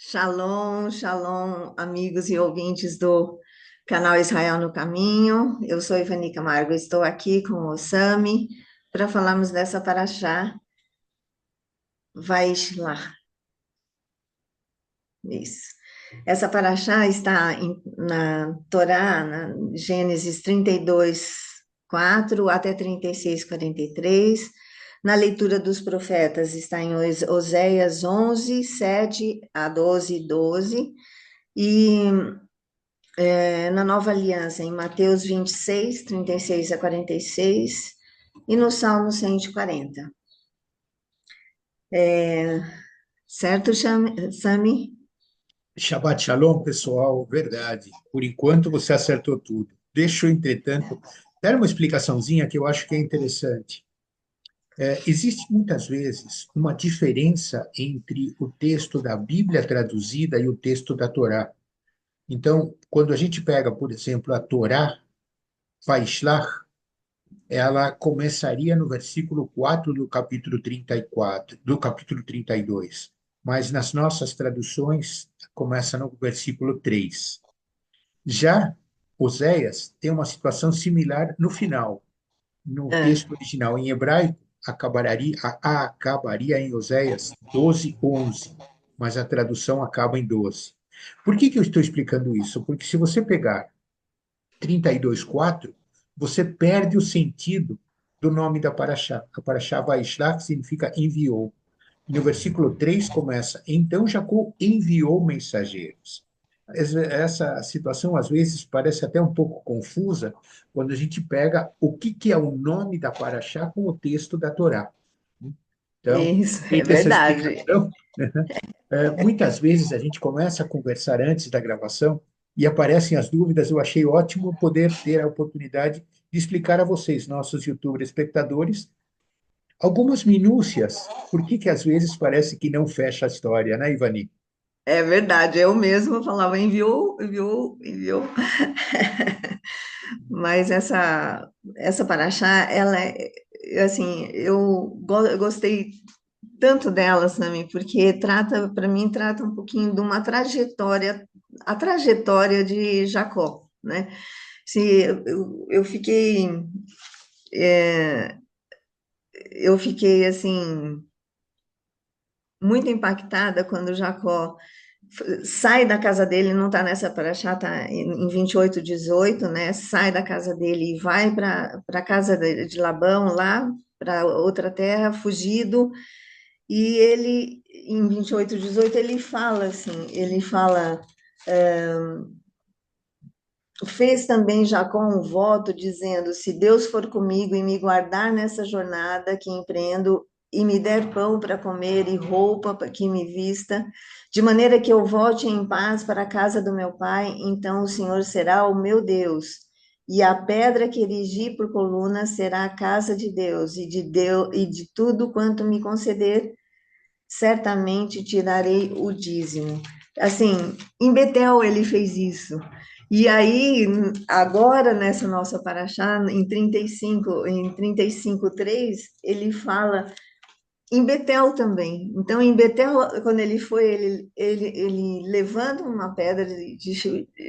Shalom, shalom, amigos e ouvintes do canal Israel no Caminho. Eu sou Ivani Camargo, estou aqui com o Sami para falarmos dessa paraxá, Vaishlach. Isso. Essa paraxá está na Torá, na Gênesis 32, 4 até 36, 43. Na leitura dos profetas está em Oséias 11, 7 a 12, 12. E na Nova Aliança, em Mateus 26, 36 a 46, e no Salmo 140. Certo, Sami? Shabbat Shalom, pessoal, verdade. Por enquanto você acertou tudo. Deixa eu, entretanto, dar uma explicaçãozinha que eu acho que é interessante. Existe muitas vezes uma diferença entre o texto da Bíblia traduzida e o texto da Torá. Então, quando a gente pega, por exemplo, a Torá, Vaishlach, ela começaria no versículo 4 do capítulo 34, do capítulo 32. Mas nas nossas traduções começa no versículo 3. Já Oséias tem uma situação similar no final. No Ah, texto original em hebraico, acabaria em Oséias 12:11, mas a tradução acaba em 12. Por que que eu estou explicando isso? Porque se você pegar 32:4, você perde o sentido do nome da paraxá. A paraxá Vaishlach significa enviou. E no versículo 3 começa: Então Jacó enviou mensageiros. Essa situação, às vezes, parece até um pouco confusa quando a gente pega o que é o nome da Paraxá com o texto da Torá. Então, isso, é feita essa verdade. explicação, muitas vezes a gente começa a conversar antes da gravação e aparecem as dúvidas. Eu achei ótimo poder ter a oportunidade de explicar a vocês, nossos YouTubers espectadores, algumas minúcias, por que que às vezes parece que não fecha a história, né, Ivani? É verdade, eu mesma falava enviou, enviou, enviou. Mas essa paraxá, assim, eu gostei tanto dela, Sami, porque trata, para mim, trata um pouquinho de uma trajetória, a trajetória de Jacó, né? Se eu fiquei, é, eu fiquei assim muito impactada quando Jacó sai da casa dele, não está nessa paraxá, está em 28:18, né? Sai da casa dele e vai para a casa de Labão, lá para outra terra, fugido. E ele, em 28:18, ele fala assim, ele fala, fez também Jacó um voto, dizendo, se Deus for comigo e me guardar nessa jornada que empreendo, e me der pão para comer e roupa para que me vista, de maneira que eu volte em paz para a casa do meu pai, então o Senhor será o meu Deus, e a pedra que erigi por coluna será a casa de Deus, e de tudo quanto me conceder, certamente tirarei o dízimo. Assim, em Betel ele fez isso. E aí, agora nessa nossa paraxá, em 35:3, ele fala em Betel também. Então, em Betel, quando ele foi, ele levanta uma pedra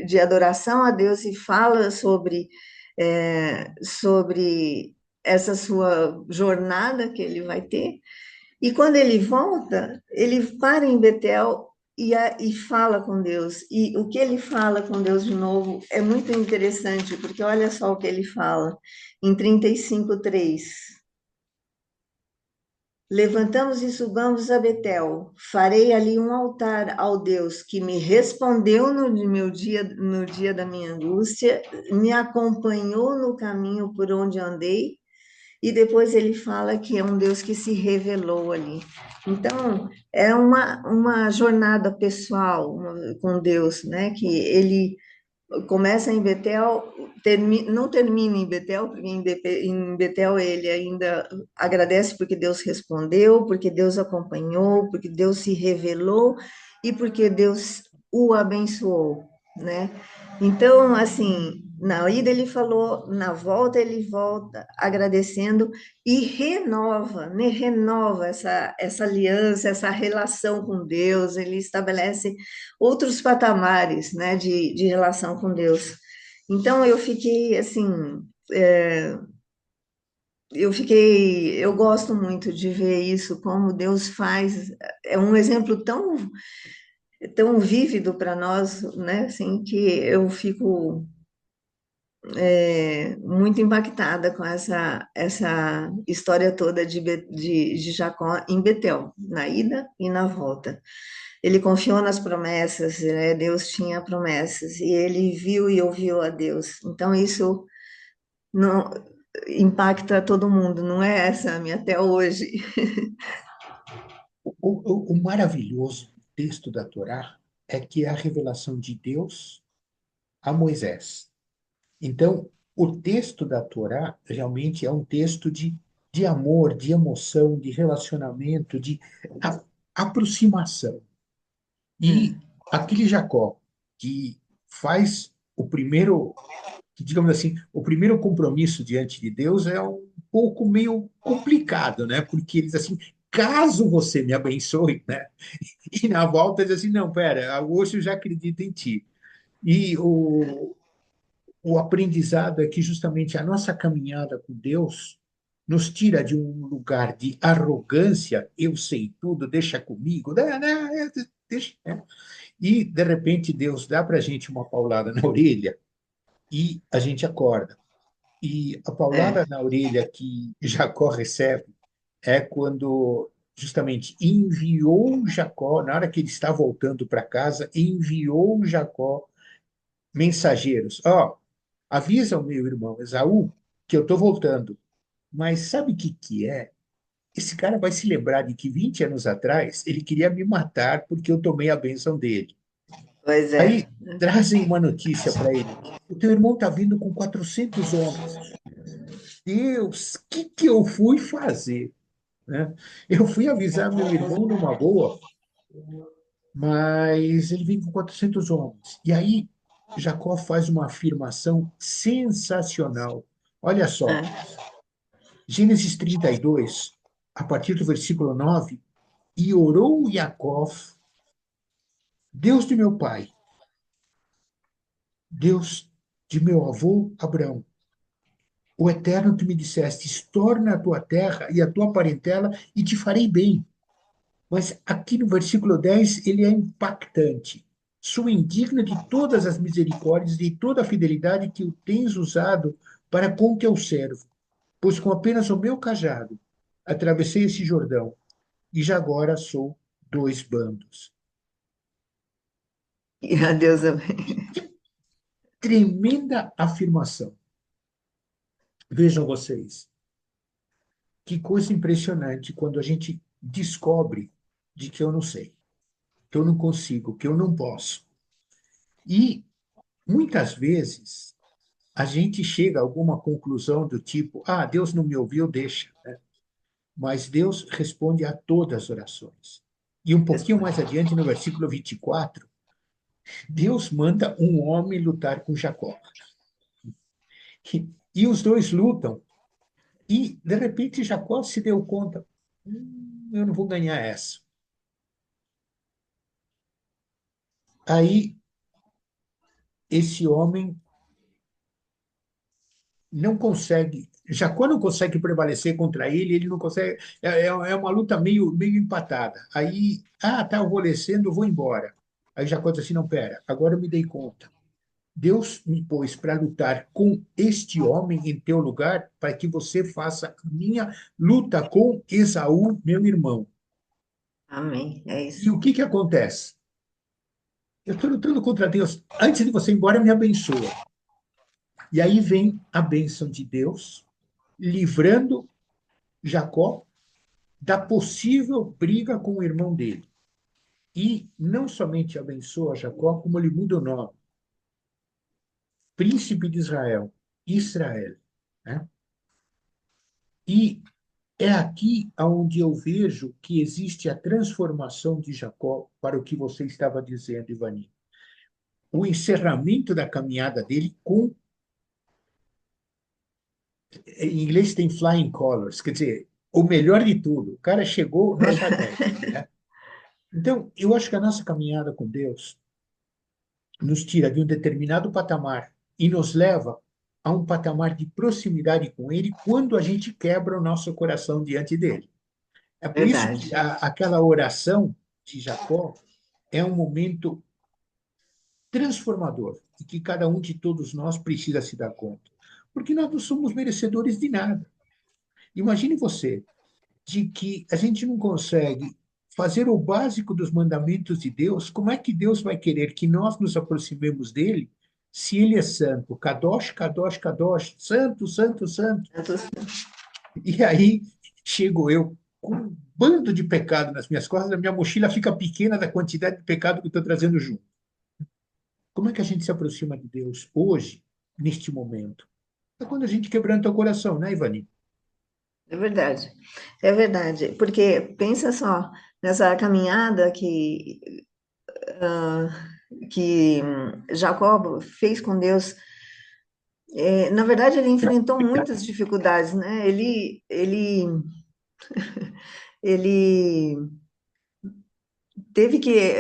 de adoração a Deus e fala sobre essa sua jornada que ele vai ter. E quando ele volta, ele para em Betel e fala com Deus. E o que ele fala com Deus de novo é muito interessante, porque olha só o que ele fala em 35:3. Levantamos e subamos a Betel. Farei ali um altar ao Deus que me respondeu no dia da minha angústia, me acompanhou no caminho por onde andei, e depois ele fala que é um Deus que se revelou ali. Então, é uma jornada pessoal com Deus, né? Que ele começa em Betel, não termina em Betel, porque em Betel ele ainda agradece porque Deus respondeu, porque Deus acompanhou, porque Deus se revelou e porque Deus o abençoou. né? Então, assim, na ida ele falou, na volta ele volta agradecendo e renova, né? Renova essa aliança, essa relação com Deus, ele estabelece outros patamares, né, de relação com Deus. Então, eu fiquei, assim, é, eu gosto muito de ver isso, como Deus faz, é um exemplo tão vívido para nós, né? Assim, que eu fico muito impactada com essa história toda de Jacó em Betel, na ida e na volta. Ele confiou nas promessas, né? Deus tinha promessas, e ele viu e ouviu a Deus. Então, isso não impacta todo mundo, não é essa minha até hoje. O maravilhoso texto da Torá é que é a revelação de Deus a Moisés. Então, o texto da Torá realmente é um texto de amor, de emoção, de relacionamento, de a- aproximação. E aquele Jacó que faz o primeiro, que, digamos assim, o primeiro compromisso diante de Deus é um pouco meio complicado, né? Porque ele diz assim, caso você me abençoe, né? E na volta ele diz assim, não, pera, hoje eu já acredito em ti. E o aprendizado é que justamente a nossa caminhada com Deus nos tira de um lugar de arrogância, eu sei tudo, deixa comigo, deixa, né? E, de repente, Deus dá para a gente uma paulada na orelha e a gente acorda. E a paulada É, na orelha que Jacó recebe é quando justamente enviou Jacó, na hora que ele está voltando para casa, enviou Jacó mensageiros. Ó, avisa o meu irmão Esaú que eu estou voltando. Mas sabe o que que é? Esse cara vai se lembrar de que 20 anos atrás ele queria me matar porque eu tomei a bênção dele. pois é. Aí trazem uma notícia para ele. O teu irmão está vindo com 400 homens. Deus, o que que eu fui fazer? Né? Eu fui avisar meu irmão numa boa, mas ele vem com 400 homens. E aí Jacó faz uma afirmação sensacional. Olha só, É. Gênesis 32, a partir do versículo 9, e orou Jacó, Deus de meu pai, Deus de meu avô Abraão, o eterno que me disseste, torna a tua terra e a tua parentela e te farei bem. Mas aqui no versículo 10 ele é impactante. Sou indigno de todas as misericórdias e de toda a fidelidade que o tens usado para com teu servo, pois com apenas o meu cajado atravessei esse Jordão e já agora sou dois bandos. E a Deus, Que tremenda afirmação. Vejam vocês, que coisa impressionante quando a gente descobre de que eu não sei, que eu não consigo, que eu não posso. E muitas vezes a gente chega a alguma conclusão do tipo: ah, Deus não me ouviu, deixa. Mas Deus responde a todas as orações. E um pouquinho mais responde. adiante, no versículo 24, Deus manda um homem lutar com Jacó. E os dois lutam. E, de repente, Jacó se deu conta: eu não vou ganhar essa. Aí, esse homem não consegue. Jacó não consegue prevalecer contra ele, ele não consegue. É uma luta meio empatada. Aí, tá, eu vou descendo, eu vou embora. Aí Jacó diz assim: não, pera, agora eu me dei conta. Deus me pôs para lutar com este homem em teu lugar, para que você faça minha luta com Esaú, meu irmão. Amém. É E isso. o que que acontece? Eu estou lutando contra Deus. Antes de você ir embora, me abençoa. E aí vem a bênção de Deus, livrando Jacó da possível briga com o irmão dele. E não somente abençoa Jacó, como ele muda o nome. Príncipe de Israel, Israel. Né? E é aqui onde eu vejo que existe a transformação de Jacó para o que você estava dizendo, Ivani. o encerramento da caminhada dele com, em inglês tem flying colors, quer dizer, o melhor de tudo. O cara chegou no chapéu, né? Então, eu acho que a nossa caminhada com Deus nos tira de um determinado patamar e nos leva a um patamar de proximidade com Ele quando a gente quebra o nosso coração diante dele. É por isso que Verdade. aquela oração de Jacó é um momento transformador e que cada um de todos nós precisa se dar conta. Porque nós não somos merecedores de nada. Imagine você, de que a gente não consegue fazer o básico dos mandamentos de Deus, como é que Deus vai querer que nós nos aproximemos dele se ele é santo? Kadosh, Kadosh, Kadosh, santo, santo, santo. E aí chego eu com um bando de pecado nas minhas costas, a minha mochila fica pequena da quantidade de pecado que eu estou trazendo junto. Como é que a gente se aproxima de Deus hoje, neste momento? É quando a gente quebranta o coração, né, Ivani? É verdade. É verdade. Porque pensa só, nessa caminhada que Jacó fez com Deus, na verdade ele enfrentou muitas dificuldades, né? Ele teve que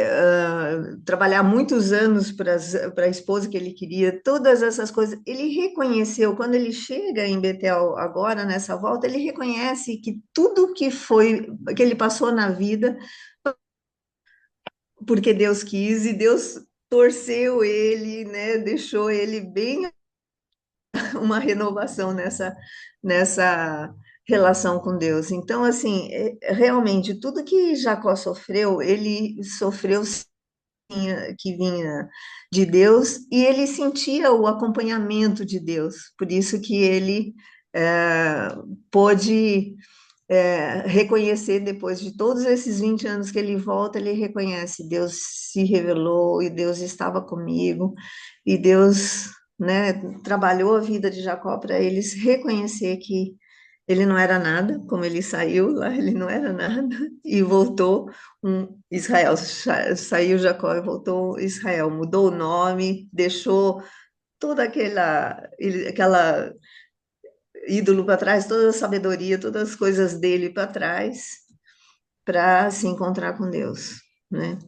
trabalhar muitos anos para a esposa que ele queria, todas essas coisas. Ele reconheceu, quando ele chega em Betel agora, nessa volta, ele reconhece que tudo que ele passou na vida, porque Deus quis, e Deus torceu ele, né, deixou ele bem uma renovação nessa relação com Deus. Então, assim, realmente, tudo que Jacó sofreu, ele sofreu que vinha de Deus e ele sentia o acompanhamento de Deus. Por isso que ele é, pôde reconhecer depois de todos esses 20 anos que ele volta, ele reconhece, Deus se revelou e Deus estava comigo e Deus, né, trabalhou a vida de Jacó para eles reconhecer que ele não era nada, como ele saiu lá, ele não era nada, e voltou Israel, saiu Jacó e voltou Israel, mudou o nome, deixou toda aquela ídolo para trás, toda a sabedoria, todas as coisas dele para trás, para se encontrar com Deus, né?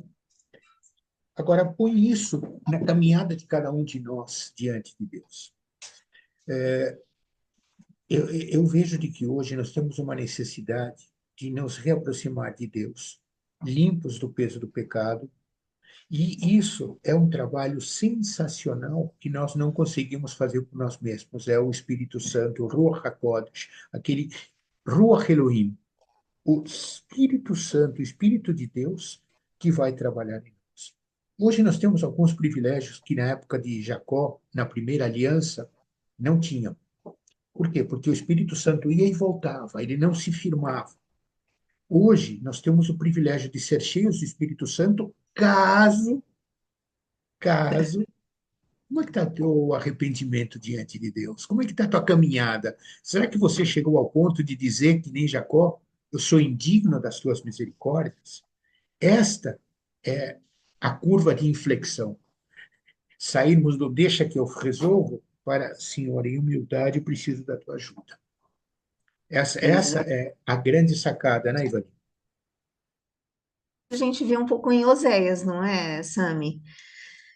Agora, põe isso na caminhada de cada um de nós diante de Deus. Eu vejo de que hoje nós temos uma necessidade de nos reaproximar de Deus, limpos do peso do pecado, e isso é um trabalho sensacional que nós não conseguimos fazer por nós mesmos. É o Espírito Santo, o Ruach HaKodesh, aquele Ruach Elohim, o Espírito Santo, o Espírito de Deus, que vai trabalhar em nós. Hoje nós temos alguns privilégios que na época de Jacó, na primeira aliança, não tinham. Por quê? Porque o Espírito Santo ia e voltava, ele não se firmava. Hoje nós temos o privilégio de ser cheios do Espírito Santo caso. Como é que está o teu arrependimento diante de Deus? Como é que está a tua caminhada? Será que você chegou ao ponto de dizer que nem Jacó, eu sou indigno das tuas misericórdias? Esta é a curva de inflexão. Sairmos do deixa que eu resolvo para, Senhor, em humildade, eu preciso da tua ajuda. Essa Exato. é a grande sacada, né, Ivani? A gente vê um pouco em Oséias, não é, Sami?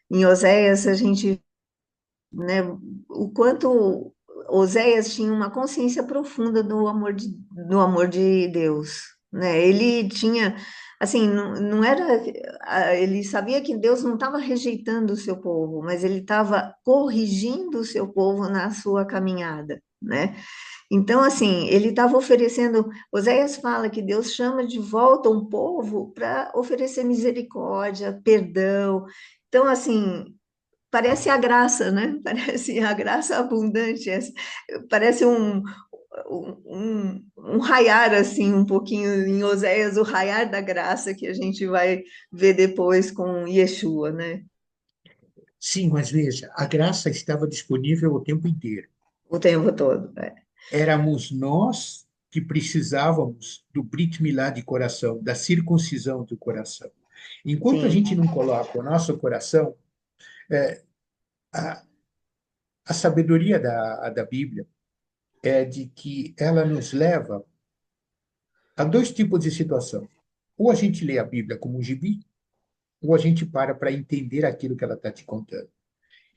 Em Oséias, a gente, né, o quanto Oséias tinha uma consciência profunda do amor de Deus, né? Ele tinha, assim, não era, ele sabia que Deus não estava rejeitando o seu povo, mas ele estava corrigindo o seu povo na sua caminhada, né? Então, assim, ele estava oferecendo. Oséias fala que Deus chama de volta um povo para oferecer misericórdia, perdão. Então, assim, parece a graça, né? Parece a graça abundante. Parece um raiar, assim, um pouquinho em Oséias, o raiar da graça que a gente vai ver depois com Yeshua, né? Sim, mas veja, a graça estava disponível o tempo inteiro. O tempo todo. Éramos nós que precisávamos do Brit Milá de coração, da circuncisão do coração. Enquanto a Sim, gente não coloca o nosso coração, A, a sabedoria da Bíblia é de que ela nos leva a dois tipos de situação. Ou a gente lê a Bíblia como um gibi, ou a gente para entender aquilo que ela está te contando.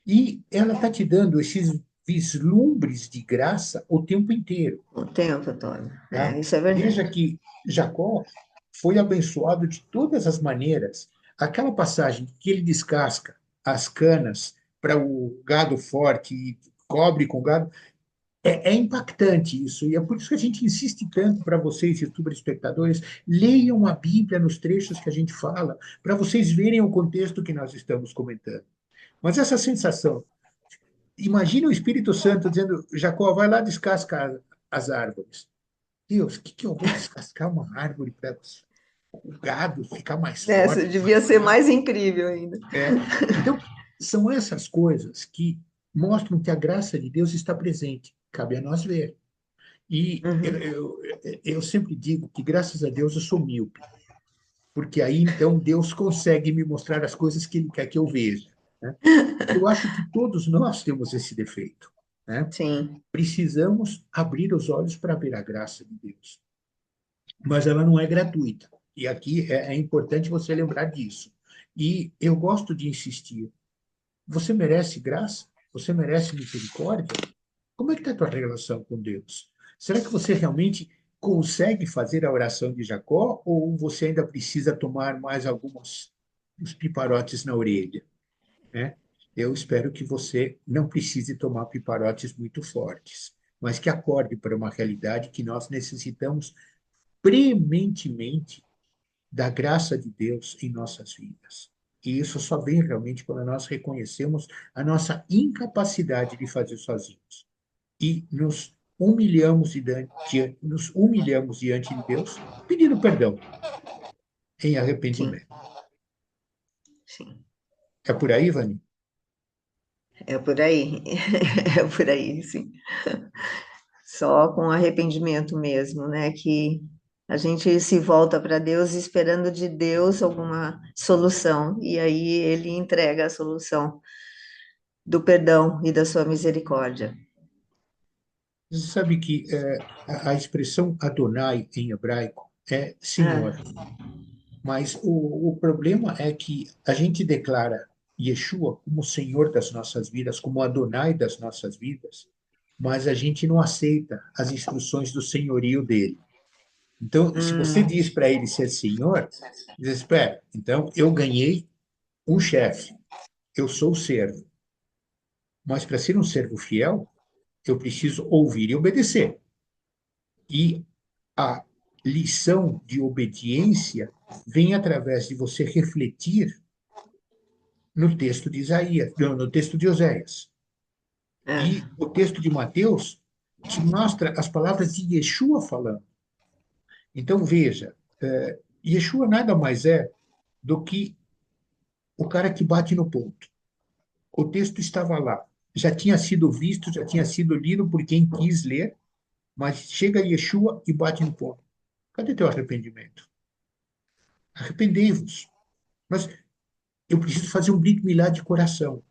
E ela está te dando esses vislumbres de graça o tempo inteiro. O tempo todo. Tá? Isso é Veja verdade. que Jacó foi abençoado de todas as maneiras. Aquela passagem que ele descasca as canas para o gado forte e cobre com gado, é impactante isso, e é por isso que a gente insiste tanto para vocês, youtubers espectadores, leiam a Bíblia nos trechos que a gente fala, para vocês verem o contexto que nós estamos comentando. Mas essa sensação, imagina o Espírito Santo dizendo, Jacó, vai lá descascar as árvores. Deus, o que, que eu vou descascar uma árvore para o gado ficar mais Essa forte, devia mais ser grande? mais incrível ainda. Então, são essas coisas que mostram que a graça de Deus está presente. Cabe a nós ver. E Uhum. eu sempre digo que, graças a Deus, eu sou míope, porque aí então Deus consegue me mostrar as coisas que Ele quer que eu veja. Né? Eu acho que todos nós temos esse defeito. Né? Sim. Precisamos abrir os olhos para ver a graça de Deus, mas ela não é gratuita. E aqui é importante você lembrar disso. E eu gosto de insistir: você merece graça? Você merece misericórdia? Como é que está a tua relação com Deus? Será que você realmente consegue fazer a oração de Jacó ou você ainda precisa tomar mais alguns uns piparotes na orelha, né? Eu espero que você não precise tomar piparotes muito fortes, mas que acorde para uma realidade que nós necessitamos prementemente da graça de Deus em nossas vidas. E isso só vem realmente quando nós reconhecemos a nossa incapacidade de fazer sozinhos e nos humilhamos diante de Deus, pedindo perdão em Sim. arrependimento. Sim. É por aí, Vani? É por aí. É por aí, sim. Só com arrependimento mesmo, né? Que a gente se volta para Deus esperando de Deus alguma solução, e aí Ele entrega a solução do perdão e da sua misericórdia. Você sabe que a expressão Adonai em hebraico é Senhor, Ah, mas o problema é que a gente declara Yeshua como Senhor das nossas vidas, como Adonai das nossas vidas, mas a gente não aceita as instruções do senhorio dele. Então, se você hum, diz para ele ser senhor, diz, espera, então eu ganhei um chefe, eu sou o servo, mas para ser um servo fiel, eu preciso ouvir e obedecer. E a lição de obediência vem através de você refletir no texto de Isaías, no texto de Oséias. E ah, o texto de Mateus te mostra as palavras de Yeshua falando. Então, veja, Yeshua nada mais é do que o cara que bate no ponto. O texto estava lá, já tinha sido visto, já tinha sido lido por quem quis ler, mas chega Yeshua e bate no ponto. Cadê teu arrependimento? Arrependei-vos. Mas eu preciso fazer um Brit Milá de coração.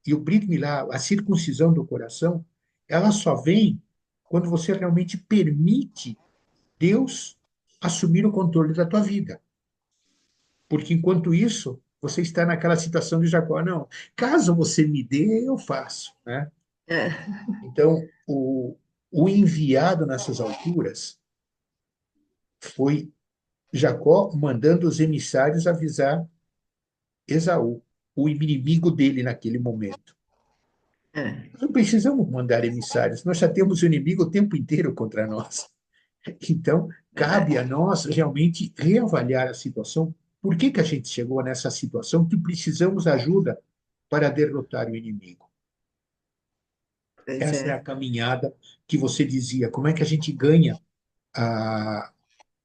E o Brit Milá, a circuncisão do coração, ela só vem quando você realmente permite Deus assumir o controle da tua vida. Porque enquanto isso, você está naquela situação de Jacó, não, caso você me dê, eu faço, né? ah, Então, o enviado nessas alturas foi Jacó mandando os emissários avisar Esaú, o inimigo dele naquele momento. ah, Nós não precisamos mandar emissários, nós já temos o inimigo o tempo inteiro contra nós. Então, cabe a verdade. nós realmente reavaliar a situação. Por que, que a gente chegou nessa situação que precisamos ajuda para derrotar o inimigo? Pois Essa é a é. caminhada que você dizia. Como é que a gente ganha a,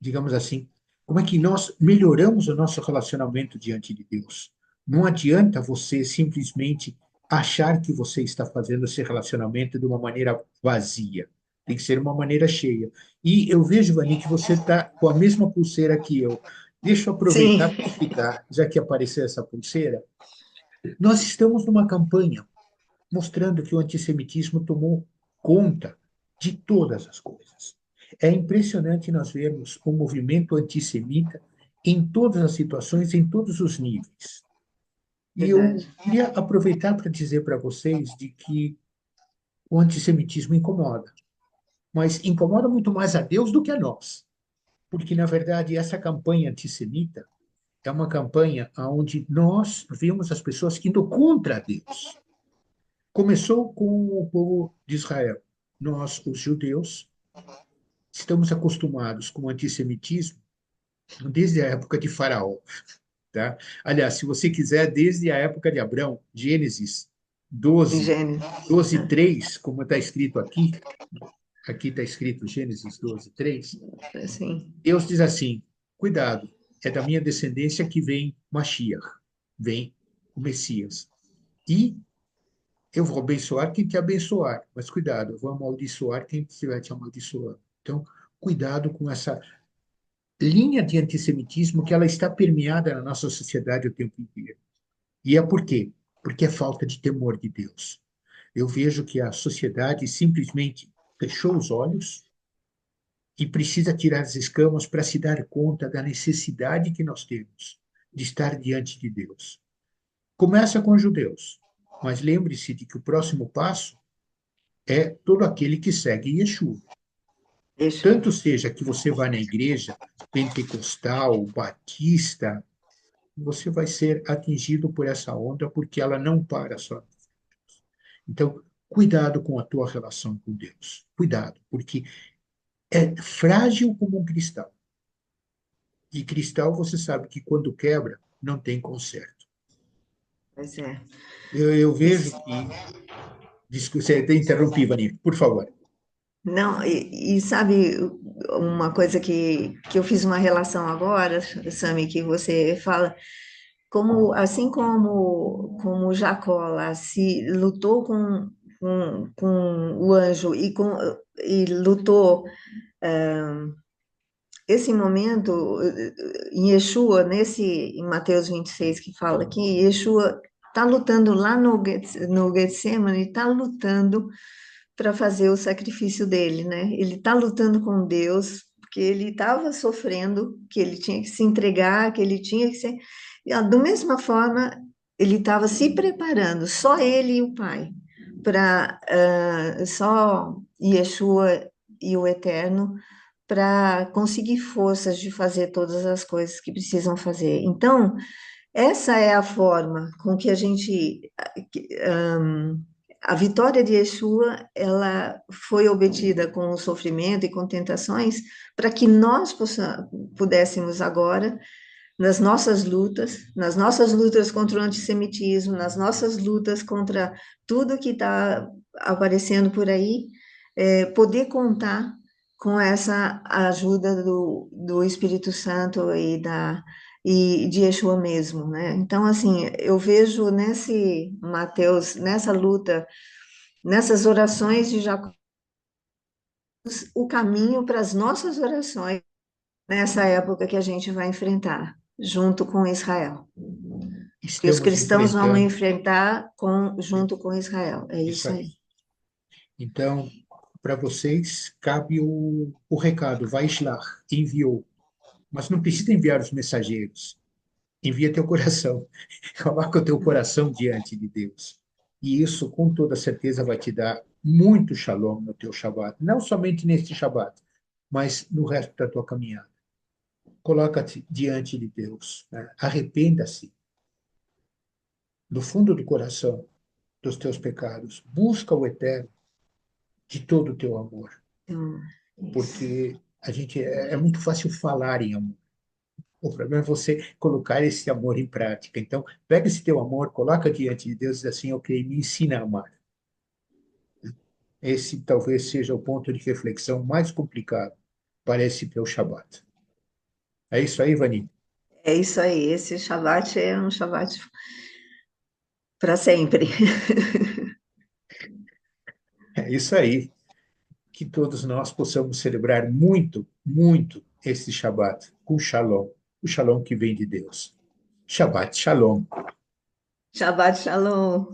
digamos assim, como é que nós melhoramos o nosso relacionamento diante de Deus? Não adianta você simplesmente achar que você está fazendo esse relacionamento de uma maneira vazia. Tem que ser uma maneira cheia. E eu vejo, Vani, que você está com a mesma pulseira que eu. Deixa eu aproveitar Sim, para explicar, já que apareceu essa pulseira. Nós estamos numa campanha mostrando que o antissemitismo tomou conta de todas as coisas. É impressionante nós vermos o movimento antissemita em todas as situações, em todos os níveis. E eu Verdade. queria aproveitar para dizer para vocês de que o antissemitismo incomoda, mas incomoda muito mais a Deus do que a nós, porque, na verdade, essa campanha antissemita é uma campanha onde nós vemos as pessoas indo contra Deus. Começou com o povo de Israel. Nós, os judeus, estamos acostumados com o antissemitismo desde a época de Faraó, tá? Aliás, se você quiser, desde a época de Abraão, Gênesis De 12, Gênesis. 12, 3, como está escrito aqui, aqui está escrito Gênesis 12, 3, Assim, Deus diz assim: cuidado, é da minha descendência que vem Mashiach, vem o Messias. E eu vou abençoar quem te abençoar, mas cuidado, eu vou amaldiçoar quem estiver te amaldiçoando. Então, cuidado com essa linha de antissemitismo que ela está permeada na nossa sociedade o tempo inteiro. E é por quê? Porque é falta de temor de Deus. Eu vejo que a sociedade simplesmente fechou os olhos e precisa tirar as escamas para se dar conta da necessidade que nós temos de estar diante de Deus. Começa com os judeus, mas lembre-se de que o próximo passo é todo aquele que segue Yeshua. deixa. Tanto seja que você vá na igreja pentecostal, batista, você vai ser atingido por essa onda porque ela não para só. Então, cuidado com a tua relação com Deus. Cuidado, porque é frágil como um cristal. E cristal, você sabe que quando quebra, não tem conserto. Pois é. Eu vejo Isso. que. Desculpe, você interrompi, Vani, por favor. Não, e sabe uma coisa que eu fiz uma relação agora, Sami, que você fala, como assim como Jacó lá se lutou com o anjo e lutou esse momento em Yeshua, em Mateus 26 que fala que Yeshua está lutando lá no Getsemane, está lutando para fazer o sacrifício dele, né? Ele está lutando com Deus, porque ele estava sofrendo, que ele tinha que se entregar, que ele tinha que ser. Da mesma forma, ele estava se preparando, só ele e o Pai, para só Yeshua e o Eterno para conseguir forças de fazer todas as coisas que precisam fazer. Então, essa é a forma com que a gente, a vitória de Yeshua, ela foi obtida com o sofrimento e com tentações, para que nós pudéssemos agora, nas nossas lutas contra o antissemitismo, nas nossas lutas contra tudo que está aparecendo por aí, poder contar com essa ajuda do Espírito Santo e de Yeshua mesmo, né? Então, assim, eu vejo nesse Mateus, nessa luta, nessas orações de Jacó, o caminho para as nossas orações nessa época que a gente vai enfrentar, junto com Israel. Que os Estamos cristãos vão enfrentando enfrentar junto com Israel. É isso isso aí. aí. Então, para vocês, cabe o recado, vai Vaishlach, enviou. Mas não precisa enviar os mensageiros. Envia teu coração. Coloca o teu coração diante de Deus. E isso, com toda certeza, vai te dar muito shalom no teu Shabbat. Não somente neste Shabbat, mas no resto da tua caminhada. Coloca-te diante de Deus. Né? Arrependa-se do fundo do coração dos teus pecados. Busca o Eterno de todo o teu amor. Então, isso. Porque é muito fácil falar em amor. O problema é você colocar esse amor em prática. Então, pega esse teu amor, coloca diante de Deus e diz assim, ok, me ensina a amar. Esse talvez seja o ponto de reflexão mais complicado para esse teu Shabat. É isso aí, Vani? É isso aí. Esse Shabbat é um Shabbat para sempre. É isso aí. Que todos nós possamos celebrar muito, muito esse Shabat com Shalom. O Shalom que vem de Deus. Shabbat Shalom. Shabbat Shalom.